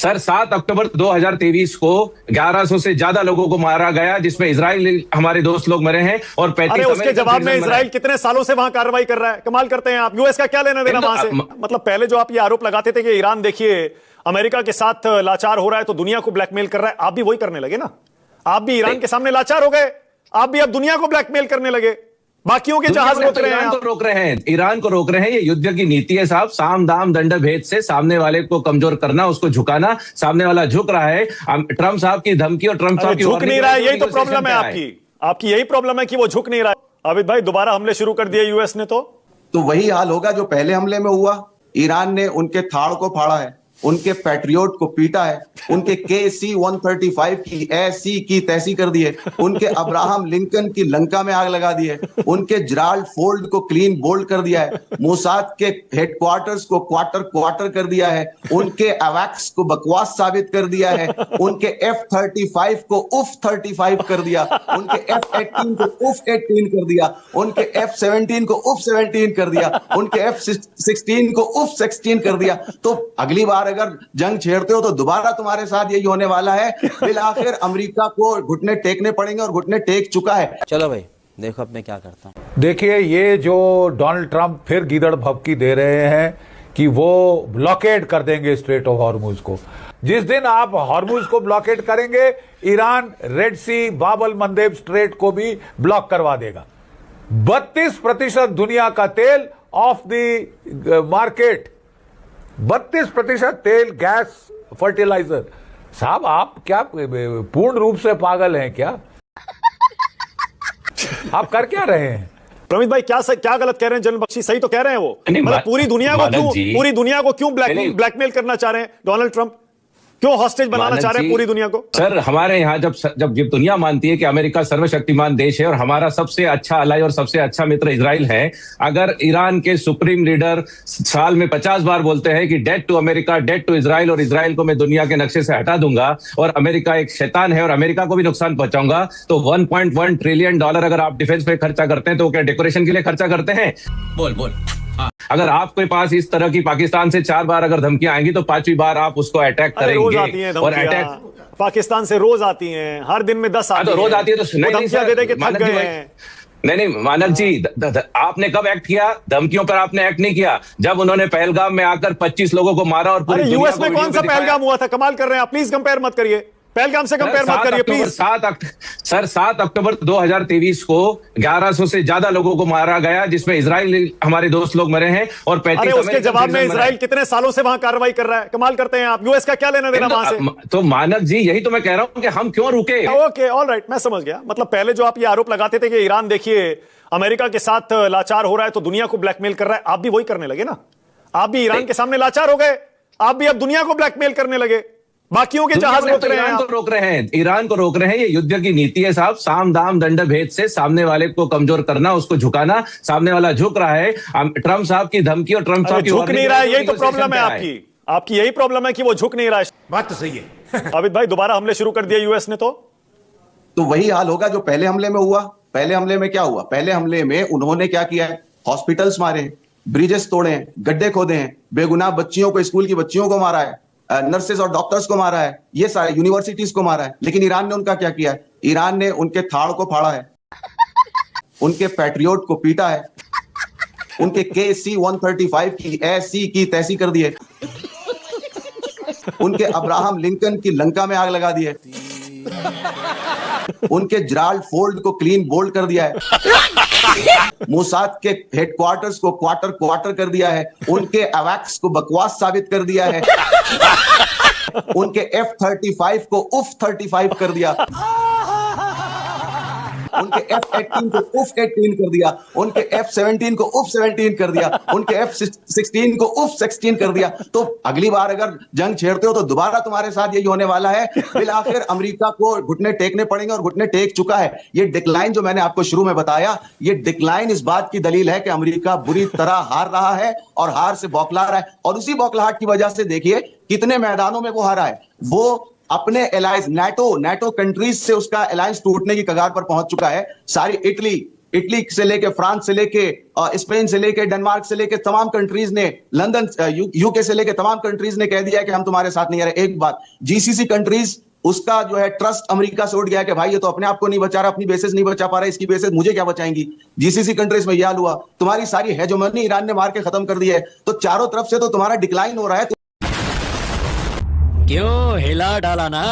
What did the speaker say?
Sir 7 अक्टूबर 2023 को 1100 से ज्यादा लोगों को मारा गया, जिसमें इजराइल हमारे दोस्त लोग मरे हैं और 35 उसके जवाब में इजराइल कितने सालों से वहां कार्रवाई कर रहा है? कमाल करते हैं आप। यूएस का क्या लेना देना वहां से? मतलब पहले जो आप ये आरोप लगाते थे कि ईरान देखिए अमेरिका के साथ लाचार हो रहा है तो दुनिया को ब्लैकमेल कर रहा है, आप भी वही करने लगे ना। आप भी ईरान के सामने लाचार हो गए, आप भी अब दुनिया को ब्लैकमेल करने लगे। बाकियों के जहाज रोक रहे हैं, ईरान को रोक रहे हैं, ईरान को रोक रहे हैं। ये युद्ध की नीति है साहब, साम दाम दंड भेद से सामने वाले को कमजोर करना, उसको झुकाना। सामने वाला झुक रहा है, ट्रंप साहब की धमकी और ट्रंप साहब की झुक नहीं रहा है। यही तो प्रॉब्लम है आपकी यही प्रॉब्लम है कि वो झुक नहीं रहा है। अमित भाई दोबारा हमले शुरू कर दिए यूएस ने, तो वही हाल होगा जो पहले हमले में हुआ। ईरान ने उनके थाड़ को फाड़ा है, उनके पैट्रियोट को पीटा है, उनके KC-135 की ऐसी की तैसी कर दी है, उनके अब्राहम लिंकन की लंका में आग लगा दी है, उनके जराल्ड फोर्ड को क्लीन बोल्ड कर दिया है, मोसाद के हेडक्वार्टर्स को क्वार्टर कर दिया है, उनके अवैक्स को बकवास साबित कर दिया है, उनके F-35 को उफ-35 कर दिया, उनके F-18 को उफ-18 कर दिया, उनके F-17 को उफ-17 कर दिया, उनके F-16 को उफ-16 कर दिया। तो अगली बार अगर जंग छेड़ते हो तो दोबारा तुम्हारे साथ यही होने वाला है। फिर आखिर अमेरिका को घुटने टेकने पड़ेंगे और घुटने टेक चुका है। चलो भाई देखो अब मैं क्या करता हूं। देखिए ये जो डोनाल्ड ट्रंप फिर गीदड़ भभकी दे रहे हैं कि वो ब्लॉकेड कर देंगे स्ट्रेट ऑफ हॉर्मुज को। जिस दिन आप हॉर्मुज को ब्लॉकेड करेंगे, ईरान रेड सी बाब अल मंदेब स्ट्रेट को भी ब्लॉक करवा देगा। 32% दुनिया का तेल ऑफ द मार्केट, 32% तेल, गैस, फर्टिलाइजर। साहब आप क्या पूर्ण रूप से पागल हैं क्या? आप कर क्या रहे हैं? प्रमित भाई क्या गलत कह रहे हैं? जनरल बख्शी सही तो कह रहे हैं वो। मतलब पूरी दुनिया को क्यों ब्लैकमेल करना चाह रहे हैं डोनाल्ड ट्रंप? क्यों हॉस्टेज बनाना चाह रहे हैं पूरी दुनिया को? सर हमारे यहाँ जब दुनिया मानती है कि अमेरिका सर्वशक्तिमान देश है और हमारा सबसे अच्छा अलाई और सबसे अच्छा मित्र इजराइल है, अगर ईरान के सुप्रीम लीडर साल में 50 बार बोलते हैं कि death to America, death to Israel, और इजराइल को मैं दुनिया के नक्शे से हटा दूंगा और अमेरिका एक शैतान है और अमेरिका को भी नुकसान पहुंचाऊंगा, तो $1.1 ट्रिलियन अगर आप डिफेंस पे खर्चा करते हैं तो क्या डेकोरेशन के लिए खर्चा करते हैं? बोल अगर आपके पास इस तरह की पाकिस्तान से 4 बार अगर धमकियां आएंगी तो 5वीं बार आप उसको अटैक करेंगे। और अटैक पाकिस्तान से रोज आती हैं, हर दिन में 10 आती हैं। रोज आती है तो धमकियां दे दे के थक गए हैं। नहीं मानक जी, आपने कब एक्ट किया? धमकियों पर आपने एक्ट नहीं किया। जब उन्होंने पहलगाम में आकर 25 लोगों को मारा और पूरी यूएस में कौन सा पहलगाम हुआ था? कमाल कर रहे हैं आप। प्लीज कंपेयर मत करिए, पहलगाम से कंपेयर मत करिए प्लीज। 7 अक्टूबर 2023 को 1100 से ज्यादा लोगों को मारा गया, जिसमें इजराइल हमारे दोस्त लोग मरे हैं और 35 उसके जवाब में इजराइल कितने सालों से वहां कार्रवाई कर रहा है? कमाल करते हैं आप। यूएस का क्या लेना देना वहां से? तो मानक जी यही तो मैं कह रहा हूं कि हम क्यों रुके। ओके ऑलराइट, मैं समझ गया। मतलब पहले जो आप ये आरोप लगाते थे कि ईरान देखिए अमेरिका के साथ लाचार हो रहा है तो दुनिया को ब्लैकमेल कर रहा है, आप भी वही करने लगे ना। आप भी ईरान के सामने लाचार हो गए, आप भी अब दुनिया को ब्लैकमेल करने लगे। बाकियों के जहाज रोक रहे हैं, ईरान को रोक रहे हैं। ये युद्ध की नीति है साहब, साम दाम दंड भेद से सामने वाले को कमजोर करना, उसको झुकाना। सामने वाला झुक रहा है, ट्रंप साहब की धमकी और ट्रंप साहब की झुक नहीं रहा है। यही तो प्रॉब्लम है आपकी यही प्रॉब्लम है कि वो झुक नहीं रहा है। बात तो सही है। अमित भाई दोबारा हमले शुरू कर दिए यूएस ने, तो वही हाल होगा जो पहले हमले में हुआ। पहले हमले में क्या हुआ? पहले हमले में उन्होंने क्या किया है? हॉस्पिटल्स मारे हैं, ब्रिजेस तोड़े हैं, गड्ढे खोदे हैं, बेगुनाह बच्चियों को, स्कूल की बच्चियों को मारा है, नर्सेज और डॉक्टर्स को मारा है, ये सारे यूनिवर्सिटीज को मारा है। लेकिन ईरान ने उनका क्या किया है? ईरान ने उनके थाड़ को फाड़ा है, उनके पैट्रियोट को पीटा है, उनके KC-135 की ऐसी की तैसी कर दी है, उनके अब्राहम लिंकन की लंका में आग लगा दी है, उनके जराल्ड फोर्ड को क्लीन बोल्ड कर दिया है, मोसाद के हेडक्वार्टर्स को क्वार्टर कर दिया है, उनके अवैक्स को बकवास साबित कर दिया है, उनके F-35 को उफ-35 कर दिया, उनके F-18 को उफ-18 कर दिया, उनके F-17 को उफ-17 कर दिया, उनके F-16 को उफ-16 कर दिया। तो अगली बार अगर जंग छेड़ते हो तो दोबारा तुम्हारे साथ यही होने वाला है। फिर आखिर अमेरिका को घुटने टेकने पड़ेंगे और घुटने टेक चुका है। ये डिक्लाइन जो मैंने आपको शुरू में बताया, ये डिक्लाइन इस बात की दलील है कि अमेरिका बुरी तरह हार रहा है और हार से बौखला रहा है। और उसी बौखलाहट की वजह से देखिए कितने मैदानों में वो हारा है। वो अपने एलायंस नेटो कंट्रीज से उसका अलायंस टूटने की कगार पर पहुंच चुका है। सारी इटली, इटली से लेके, फ्रांस से लेके, स्पेन से लेके, डेनमार्क से लेके तमाम कंट्रीज ने, लंदन, यूके से लेके तमाम कंट्रीज ने कह दिया कि हम तुम्हारे साथ नहीं आ रहे। एक बात, जीसीसी कंट्रीज, उसका जो है ट्रस्ट अमेरिका से उठ गया कि भाई ये तो अपने आप को नहीं बचा रहा, अपनी बेसिस नहीं बचा पा रहा, इसकी बेसिस मुझे क्या बचाएंगी। जीसीसी कंट्रीज में यह हाल हुआ, तुम्हारी सारी हेजेमनी ईरान ने मार के खत्म कर दी है, तो चारों तरफ से तो तुम्हारा डिक्लाइन हो रहा है। क्यों हिला डाला ना।